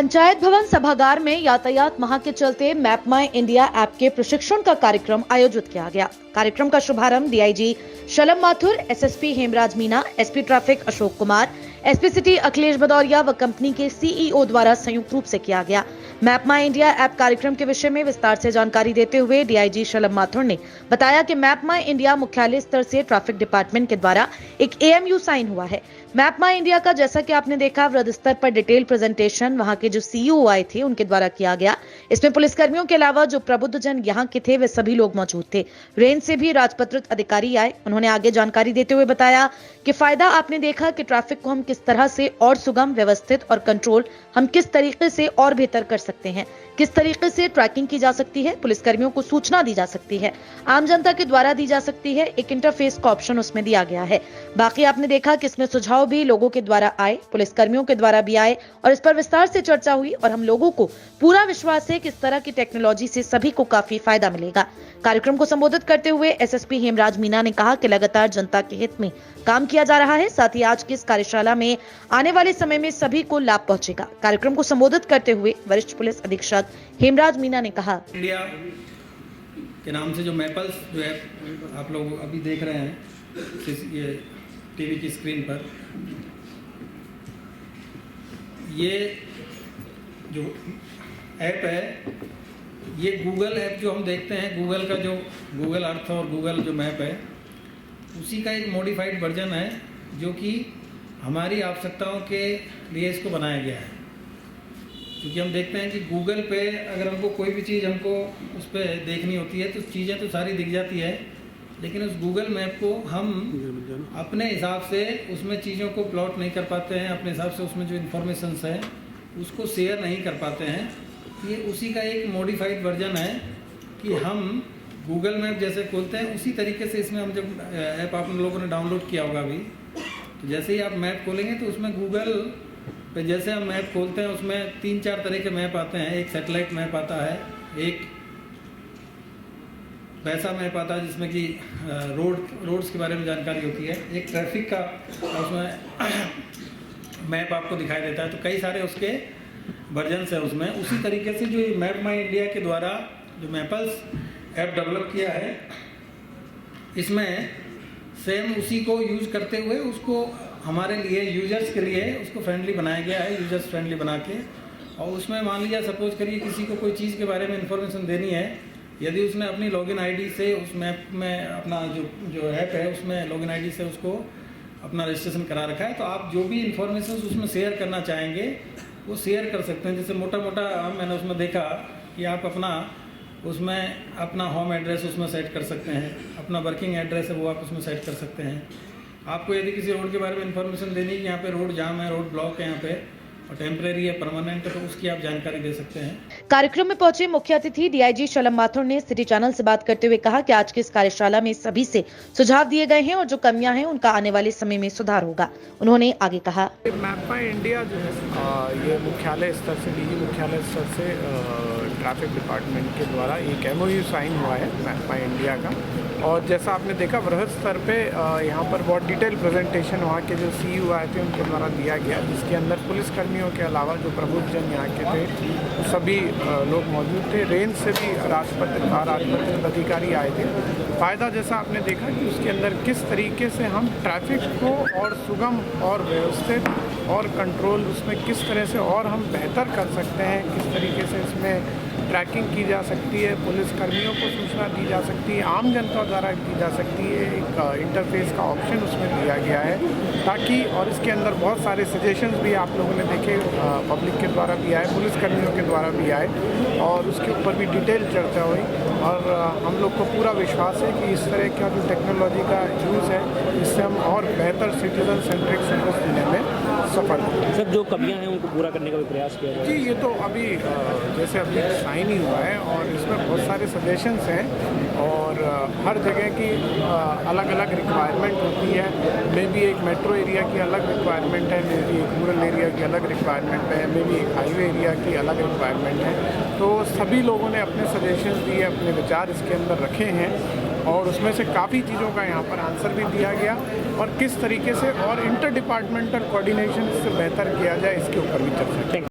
पंचायत भवन सभागार में यातायात माह के चलते मैप माई इंडिया ऐप के प्रशिक्षण का कार्यक्रम आयोजित किया गया। कार्यक्रम का शुभारंभ DIG Shalam Mathur, SSP Hemraj Meena, SP traffic Ashok Kumar, SP city Akhilesh Bhadauria व कंपनी के सीईओ द्वारा संयुक्त रूप से किया गया। मैप माई इंडिया ऐप कार्यक्रम के विषय में विस्तार से जानकारी देते हुए डीआईजी शलम माथुर ने बताया कि मैप माई इंडिया मुख्यालय स्तर से ट्रैफिक डिपार्टमेंट के द्वारा एक एएमयू साइन हुआ है। मैप माई इंडिया का जैसा कि आपने देखा वृहद स्तर पर डिटेल प्रेजेंटेशन वहां के जो सीईओ आए थे उनके द्वारा किया गया। इसमें पुलिसकर्मियों के अलावा जो प्रबुद्ध जन यहाँ के थे वे सभी लोग मौजूद थे। रेंज से भी राजपत्रित अधिकारी आए। उन्होंने आगे जानकारी देते हुए बताया कि फायदा आपने देखा कि ट्रैफिक को हम किस तरह से और सुगम, व्यवस्थित और कंट्रोल हम किस तरीके से और बेहतर कर सकते हैं, किस तरीके से ट्रैकिंग की जा सकती है, पुलिसकर्मियों को सूचना दी जा सकती है, आम जनता के द्वारा दी जा सकती है। एक इंटरफेस का ऑप्शन उसमें दिया गया है। बाकी आपने देखा कि इसमें सुझाव भी लोगों के द्वारा आए, पुलिसकर्मियों के द्वारा भी आए और इस पर विस्तार से चर्चा हुई और हम लोगों को पूरा विश्वास है कि इस तरह की टेक्नोलॉजी से सभी को काफी फायदा मिलेगा। कार्यक्रम को संबोधित करते हुए एसएसपी हेमराज मीना ने कहा कि लगातार जनता के हित में काम किया जा रहा है। साथ ही आज की इस कार्यशाला में आने वाले समय में सभी को लाभ पहुंचेगा। कार्यक्रम को संबोधित करते हुए वरिष्ठ पुलिस अधीक्षक हेमराज मीना ने कहा, इंडिया के नाम से जो मैपल्स जो है आप लोग अभी देख रहे हैं ये टीवी की स्क्रीन पर, ये जो ऐप है ये गूगल ऐप जो हम देखते हैं, गूगल का जो गूगल अर्थ और गूगल जो मैप है उसी का एक मॉडिफाइड वर्जन है जो कि हमारी आवश्यकताओं के लिए इसको बनाया गया है। क्योंकि हम देखते हैं कि गूगल पे अगर हमको कोई भी चीज़ हमको उस पर देखनी होती है तो चीज़ें तो सारी दिख जाती है, लेकिन उस गूगल मैप को हम अपने हिसाब से उसमें चीज़ों को प्लॉट नहीं कर पाते हैं, अपने हिसाब से उसमें जो इन्फॉर्मेशंस है उसको शेयर नहीं कर पाते हैं। ये उसी का एक मॉडिफाइड वर्जन है कि हम गूगल मैप जैसे खोलते हैं उसी तरीके से इसमें हम जब ऐप आप लोगों ने डाउनलोड किया होगा अभी, तो जैसे ही आप मैप खोलेंगे तो उसमें गूगल पे जैसे हम मैप खोलते हैं उसमें 3-4 तरह के मैप आते हैं। एक सैटेलाइट मैप आता है, एक वैसा मैप आता है जिसमें कि रोड्स के बारे में जानकारी होती है, एक ट्रैफिक का उसमें मैप आपको दिखाई देता है। तो कई सारे उसके वर्जन्स हैं उसमें। उसी तरीके से जो मैप माई इंडिया के द्वारा जो मैपल्स ऐप डेवलप किया है इसमें सेम उसी को यूज करते हुए उसको हमारे लिए यूजर्स के लिए उसको फ्रेंडली बनाया गया है, यूजर्स फ्रेंडली बना के। और उसमें मान लीजिए सपोज करिए किसी को कोई चीज़ के बारे में इंफॉर्मेशन देनी है, यदि उसने अपनी लॉगिन आईडी से उस मैप में अपना जो ऐप है उसमें लॉगिन आईडी से उसको अपना रजिस्ट्रेशन करा रखा है, तो आप जो भी इंफॉर्मेशन उसमें शेयर करना चाहेंगे वो शेयर कर सकते हैं। जैसे मोटा मोटा मैंने उसमें देखा कि आप अपना होम एड्रेस उसमें सेट कर सकते हैं, अपना वर्किंग एड्रेस है वो आप उसमें सेट कर सकते हैं। आपको यदि किसी रोड के बारे में इंफॉर्मेशन देनी है कि यहाँ पे रोड जाम है, रोड ब्लॉक है यहाँ पे और टेम्परेरी है, परमानेंट है, तो उसकी आप जानकारी दे सकते हैं। कार्यक्रम में पहुंचे मुख्य अतिथि डीआईजी शलम माथुर ने सिटी चैनल से बात करते हुए कहा कि आज की इस कार्यशाला में सभी से सुझाव दिए गए हैं और जो कमियां हैं उनका आने वाले समय में सुधार होगा। उन्होंने आगे कहा, मैप माई इंडिया जो है ये मुख्यालय स्तर से, डीजी मुख्यालय स्तर से ट्रैफिक डिपार्टमेंट के द्वारा एक एमओयू साइन हुआ है मैप माई इंडिया का। और जैसा आपने देखा वृहद स्तर पे यहाँ पर बहुत डिटेल प्रेजेंटेशन वहाँ के जो सीईओ आए थे उनके द्वारा दिया गया, जिसके अंदर पुलिसकर्मियों के अलावा जो प्रबुद्ध जन यहाँ के थे सभी लोग मौजूद थे। रेंज से भी राजपत्रित अधिकारी आए थे। फ़ायदा जैसा आपने देखा कि उसके अंदर किस तरीके से हम ट्रैफिक को और सुगम और व्यवस्थित और कंट्रोल उसमें किस तरह से और हम बेहतर कर सकते हैं, किस तरीके से इसमें ट्रैकिंग की जा सकती है, पुलिसकर्मियों को सूचना दी जा सकती है, आम जनता द्वारा दी जा सकती है। एक इंटरफेस का ऑप्शन उसमें दिया गया है ताकि, और इसके अंदर बहुत सारे सजेशंस भी आप लोगों ने देखे, पब्लिक के द्वारा भी आए, पुलिसकर्मियों के द्वारा भी आए और उसके ऊपर भी डिटेल चर्चा हुई। और हम लोग को पूरा विश्वास है कि इस तरह का जो टेक्नोलॉजी का यूज़ है इससे हम और बेहतर सिटीजन सेंट्रिक सर्विस देने में सफल हैं। सर जो कमियां हैं उनको पूरा करने का भी प्रयास किया जाए। जी ये तो अभी जैसे अभी साइन ही हुआ है और इसमें बहुत सारे सजेशंस हैं और हर जगह की अलग अलग रिक्वायरमेंट होती है। मे बी एक मेट्रो एरिया की अलग रिक्वायरमेंट है, मे बी एक रूरल एरिया की अलग रिक्वायरमेंट है, मे बी एक हाईवे एरिया की अलग रिक्वायरमेंट है। तो सभी लोगों ने अपने सजेशंस दिए, अपने विचार इसके अंदर रखे हैं और उसमें से काफ़ी चीज़ों का यहाँ पर आंसर भी दिया गया और किस तरीके से और इंटर डिपार्टमेंटल कोऑर्डिनेशन इससे बेहतर किया जाए इसके ऊपर भी चर्चा की।